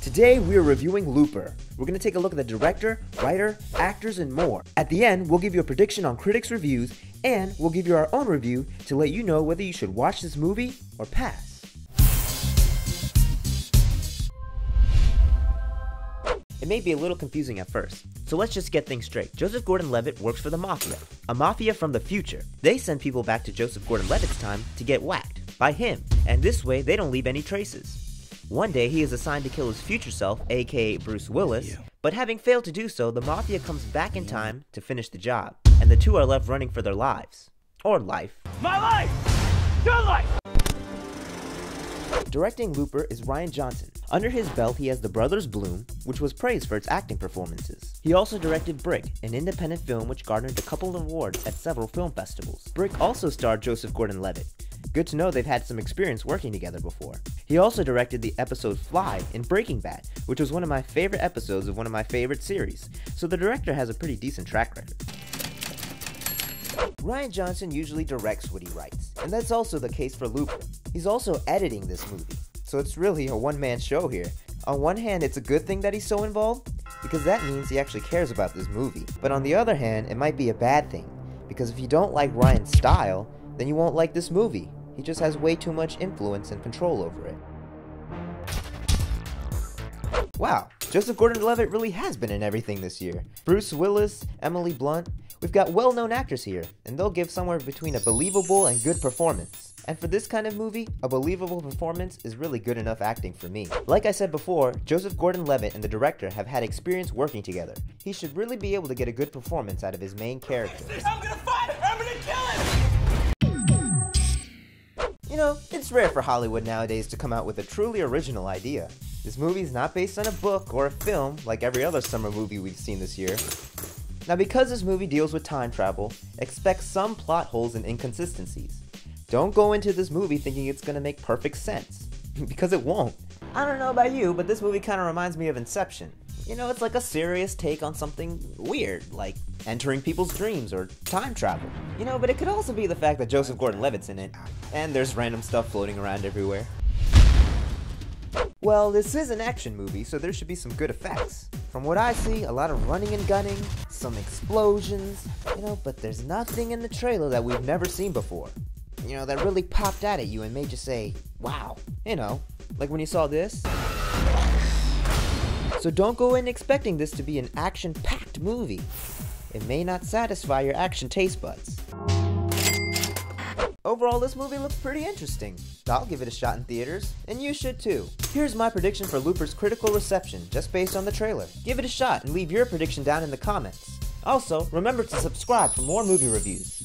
Today we are reviewing Looper. We're going to take a look at the director, writer, actors, and more. At the end, we'll give you a prediction on critics' reviews, and we'll give you our own review to let you know whether you should watch this movie or pass. It may be a little confusing at first, so let's just get things straight. Joseph Gordon-Levitt works for the Mafia, a mafia from the future. They send people back to Joseph Gordon-Levitt's time to get whacked by him, and this way they don't leave any traces. One day he is assigned to kill his future self, aka Bruce Willis, but having failed to do so, the Mafia comes back in time to finish the job, and the two are left running for their lives. Or life. My life! Your life! Directing Looper is Rian Johnson. Under his belt he has The Brothers Bloom, which was praised for its acting performances. He also directed Brick, an independent film which garnered a couple of awards at several film festivals. Brick also starred Joseph Gordon-Levitt. Good to know they've had some experience working together before. He also directed the episode Fly in Breaking Bad, which was one of my favorite episodes of one of my favorite series, so the director has a pretty decent track record. Rian Johnson usually directs what he writes, and that's also the case for Looper. He's also editing this movie, so it's really a one-man show here. On one hand, it's a good thing that he's so involved, because that means he actually cares about this movie. But on the other hand, it might be a bad thing, because if you don't like Rian's style, then you won't like this movie. He just has way too much influence and control over it. Wow, Joseph Gordon-Levitt really has been in everything this year. Bruce Willis, Emily Blunt, we've got well-known actors here, and they'll give somewhere between a believable and good performance. And for this kind of movie, a believable performance is really good enough acting for me. Like I said before, Joseph Gordon-Levitt and the director have had experience working together. He should really be able to get a good performance out of his main character. I'm gonna fight her! I'm gonna kill him! You know, it's rare for Hollywood nowadays to come out with a truly original idea. This movie's not based on a book or a film like every other summer movie we've seen this year. Now because this movie deals with time travel, expect some plot holes and inconsistencies. Don't go into this movie thinking it's gonna make perfect sense, because it won't. I don't know about you, but this movie kinda reminds me of Inception. You know, it's like a serious take on something weird, like entering people's dreams or time travel. You know, but it could also be the fact that Joseph Gordon-Levitt's in it, and there's random stuff floating around everywhere. Well, this is an action movie, so there should be some good effects. From what I see, a lot of running and gunning, some explosions, you know, but there's nothing in the trailer that we've never seen before. You know, that really popped out at you and made you say, wow. You know, like when you saw this. So don't go in expecting this to be an action-packed movie. It may not satisfy your action taste buds. Overall, this movie looks pretty interesting. I'll give it a shot in theaters, and you should too. Here's my prediction for Looper's critical reception, just based on the trailer. Give it a shot and leave your prediction down in the comments. Also, remember to subscribe for more movie reviews.